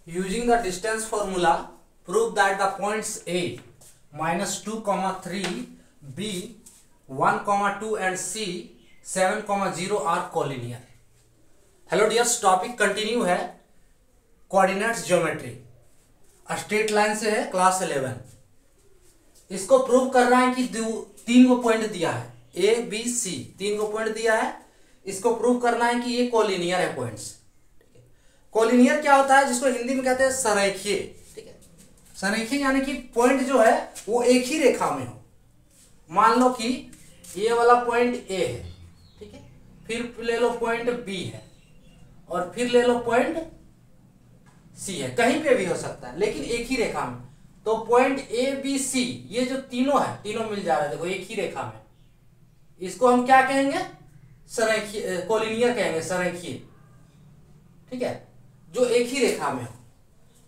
Using the distance formula, prove that the points A -2, 3, B 1, 2 and C 7, 0 are collinear. Hello dears, topic continue है coordinates geometry. Straight line से है class 11। इसको prove कर रहा है कि तीन को पॉइंट दिया है ए बी सी, तीन को पॉइंट दिया है। इसको प्रूव करना है कि ये कोलिनियर है पॉइंट्स। कोलिनियर क्या होता है, जिसको हिंदी में कहते हैं सरेखीय। ठीक है, सरेखीय यानी कि पॉइंट जो है वो एक ही रेखा में हो। मान लो कि ये वाला पॉइंट ए है, ठीक है, फिर ले लो पॉइंट बी है और फिर ले लो पॉइंट सी है। कहीं पे भी हो सकता है लेकिन एक ही रेखा में। तो पॉइंट ए बी सी ये जो तीनों है, तीनों मिल जा रहा है, देखो एक ही रेखा में। इसको हम क्या कहेंगे, सरेखीय, कोलिनियर कहेंगे, सरेखीय। ठीक है, जो एक ही रेखा में हो।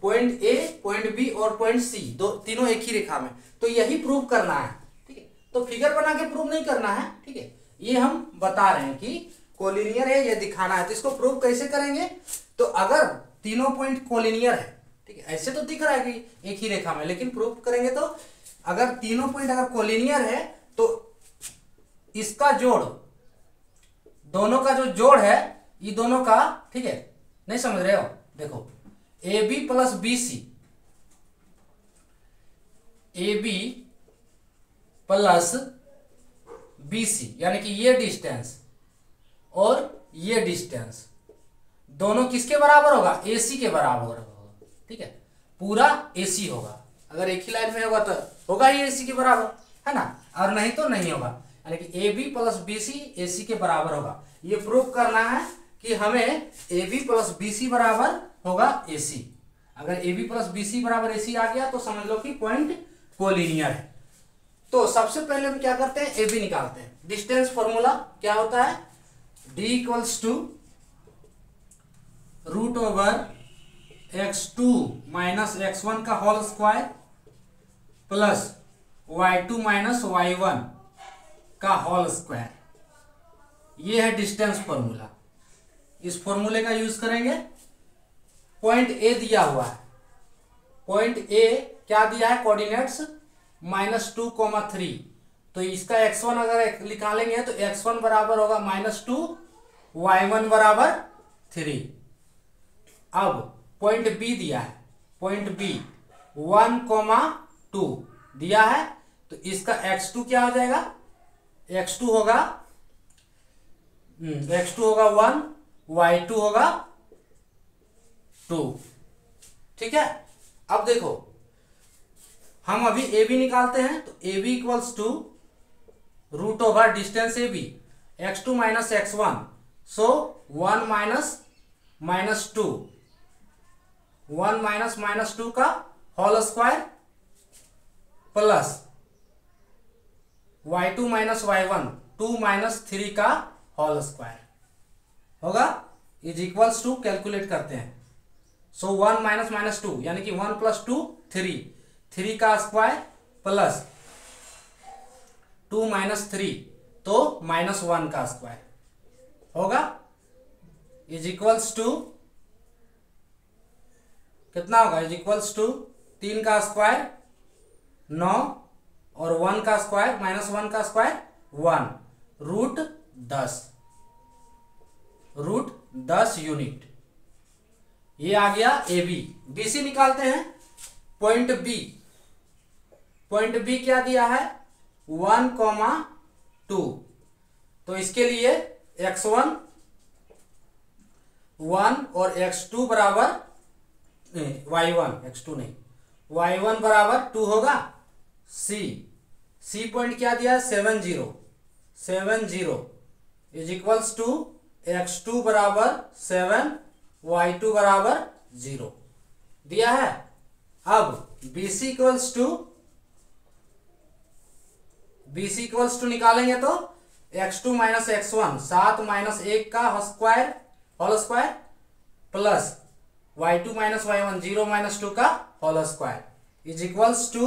पॉइंट ए, पॉइंट बी और पॉइंट सी, दो तीनों एक ही रेखा में। तो यही प्रूव करना है। ठीक है, तो फिगर बना के प्रूव नहीं करना है। ठीक है, ये हम बता रहे हैं कि कोलिनियर है, ये दिखाना है। तो इसको प्रूव कैसे करेंगे, तो अगर तीनों पॉइंट कोलिनियर है, ठीक है, ऐसे तो दिख रहा है कि एक ही रेखा में, लेकिन प्रूव करेंगे तो अगर तीनों पॉइंट अगर कोलिनियर है तो इसका जोड़, दोनों का जो जोड़ है, ये दोनों का, ठीक है, नहीं समझ रहे हो, देखो A B plus B C, A B plus B C, यानी कि ये डिस्टेंस और ये डिस्टेंस दोनों किसके बराबर होगा, AC के बराबर होगा। ठीक है, पूरा AC होगा। अगर एक ही लाइन में होगा तो होगा ही AC के बराबर, है ना, और नहीं तो नहीं होगा। यानी कि AB प्लस BC AC के बराबर होगा। ये प्रूव करना है कि हमें AB प्लस BC बराबर होगा AC। अगर AB प्लस BC बराबर AC आ गया तो समझ लो कि पॉइंट कोलिनियर है। तो सबसे पहले हम क्या करते हैं, AB निकालते हैं। डिस्टेंस फॉर्मूला क्या होता है, D equals to root over x2 minus x1 का whole square plus y2 minus y1 का होल स्क्वायर। ये है डिस्टेंस फॉर्मूला। इस फॉर्मूले का यूज करेंगे। पॉइंट ए दिया हुआ है, पॉइंट ए क्या दिया है, कोऑर्डिनेट्स -2, 3। तो इसका x1 अगर निकालेंगे तो x1 बराबर होगा -2, y1 बराबर 3। अब पॉइंट बी दिया है, पॉइंट बी 1, 2 दिया है। तो इसका x2 क्या हो जाएगा, x2 होगा 1, y2 होगा 2। ठीक है, अब देखो हम अभी ए बी निकालते हैं। तो A B equals to root over distance A B x2 minus x1, so 1 minus 2, 1 minus 2 का whole square plus y2 minus y1, 2 minus 3 का होल स्क्वायर होगा, इज इक्वल्स टू, कैलकुलेट करते हैं। सो 1 माइनस 2 यानी कि 1 प्लस 2 3, 3 का स्क्वायर प्लस 2 माइनस 3 तो -1 का स्क्वायर होगा, इज इक्वल्स टू कितना होगा, इज इक्वल्स टू 3 का स्क्वायर 9 और 1 का स्क्वायर -1 का स्क्वायर 1, रूट 10 यूनिट। ये आ गया ए बी। बी सी निकालते हैं। पॉइंट बी क्या दिया है, 1, 2। तो इसके लिए x1 1 और x2 बराबर y1, x2 नहीं, y1 बराबर 2 होगा। सी पॉइंट क्या दिया है, 70 इज इक्वल्स टू x2 बराबर 7, y2 बराबर 0 दिया है। अब BC इक्वल्स टू निकालेंगे तो x2 माइनस x1 7 माइनस 1 का whole square plus y2 minus y1 0 minus 2 का whole square is equals to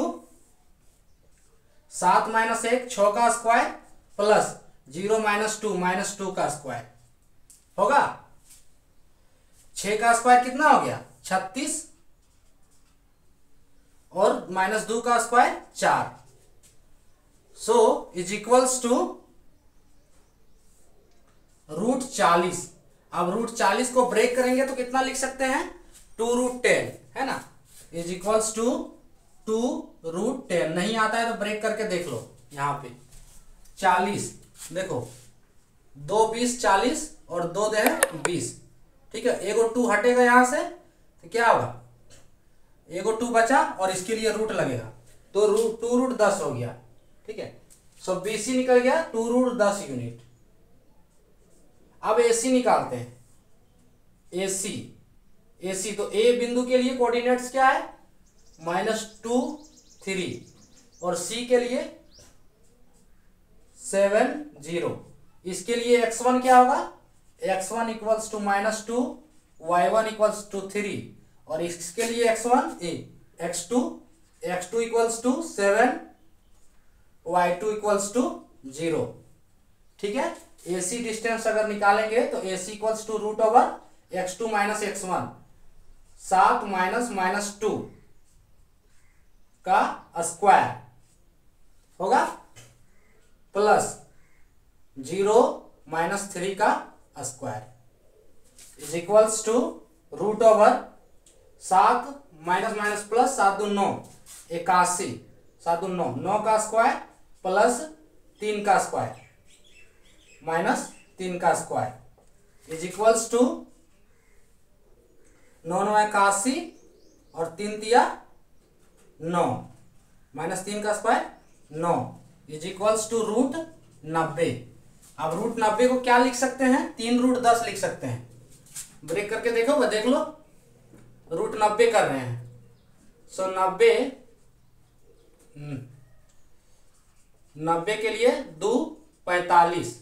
7 minus 1 6 का स्क्वायर प्लस 0 माइनस 2 का स्क्वायर होगा। 6 का स्क्वायर कितना हो गया, 36 और -2 का square 4, so is equals to √40। अब √40 को ब्रेक करेंगे तो कितना लिख सकते हैं, 2√10, है ना, इज इक्वल्स टू 2√10। नहीं आता है तो ब्रेक करके देख लो, यहाँ पे 40, देखो 2 20 40 और 2 दे 20, ठीक है। एगो 2 हटेगा यहाँ से तो क्या होगा, एगो 2 बचा और इसके लिए रूट लगेगा, तो 2√10 हो गया, ठीक है। सो BC निकल गया 2√10 यूनिट। अब AC निकालते हैं, AC तो A बिंदु के लिए कोऑर्डिनेट्स क्या है, -2 3 और C के लिए 7 0। इसके लिए x1 क्या होगा, x1 equals to -2, y1 equals to 3 और इसके लिए x2 equals to 7, y2 equals to 0, ठीक है। AC डिस्टेंस अगर निकालेंगे तो AC equals to √x2 - x1, 7 -2 का स्क्वायर होगा प्लस 0 - 3 का square is equals to √7 minus plus 7 2 9 81, 7 2 9 9 का स्क्वायर प्लस 3 का स्क्वायर माइनस 3 का स्क्वायर इज इक्वल्स टू 9 9 81 और 3 दिया 9 -3 का स्क्वायर 9 इज इक्वल्स टू √90। अब √90 को क्या लिख सकते हैं, 3√10 लिख सकते हैं। ब्रेक करके देखो, देख लो, √90 कर रहे हैं, सो 90 के लिए 2 45,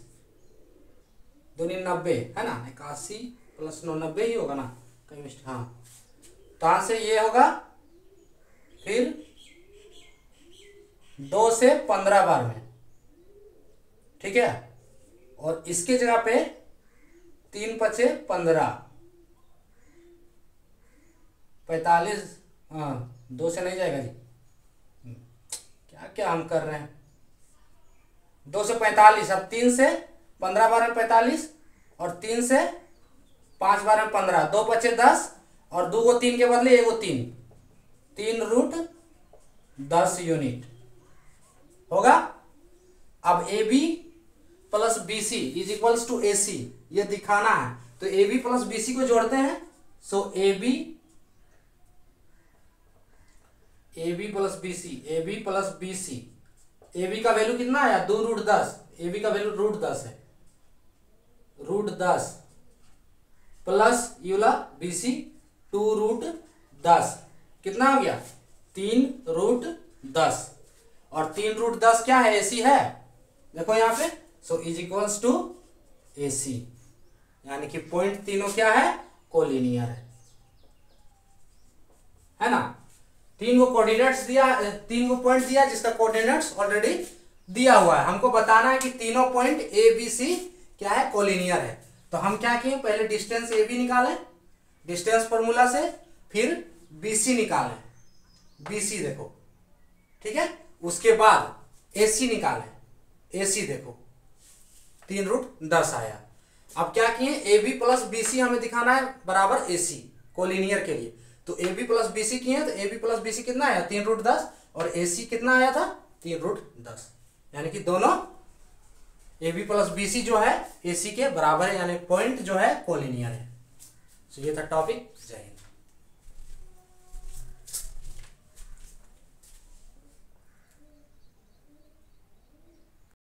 2 90 है ना, 81 + 9 90 ही होगा ना, कहीं मिस्टेक, हाँ। तो यहां से ये होगा, फिर 2 से 15 बार में, ठीक है। और इसके जगह पे 3 × 5 = 15, 45, हाँ 2 से नहीं जाएगा जी, क्या क्या हम कर रहे हैं, 2 से 45, अब 3 से 15 बार में 45 और 3 से 5 बार में 15, 2 × 5 = 10 और 2 को 3 के बदले 1 को 3, 3√10 यूनिट होगा। अब AB + BC is equals to AC, ये दिखाना है, तो AB + BC को जोड़ते हैं, सो AB + BC, AB का वैल्यू कितना आया, 2√10, AB का वैल्यू √10 है, √10 प्लस यूला BC 2√10, कितना हो गया, 3√10 और 3√10 क्या है, AC है, देखो यहाँ पे, so is equals to AC, यानी कि पॉइंट तीनों क्या है, कोलिनियर है ना। 3 को कोऑर्डिनेट्स दिया, 3 को पॉइंट दिया जिसका कोऑर्डिनेट्स ऑलरेडी दिया हुआ है। हमको बताना है कि तीनों पॉइंट ABC क्या है, कोलिनियर है। तो हम क्या किए, पहले डिस्टेंस AB निकालें डिस्टेंस फॉर्मूला से, फिर BC निकालें, BC देखो, ठीक है। उसके बाद AC निकालें, AC देखो 3√10 आया। अब क्या किए, AB + BC हमें दिखाना है बराबर AC कोलिनियर के लिए, तो AB + BC किए, तो AB + BC कितना आया, 3√10 और AC कितना आया था, 3√10, यानी कि दोनों AB + BC जो है AC के बराबर है, यानी पॉइंट जो है कोलिनियर है। तो ये था टॉपिक। जय हिंद।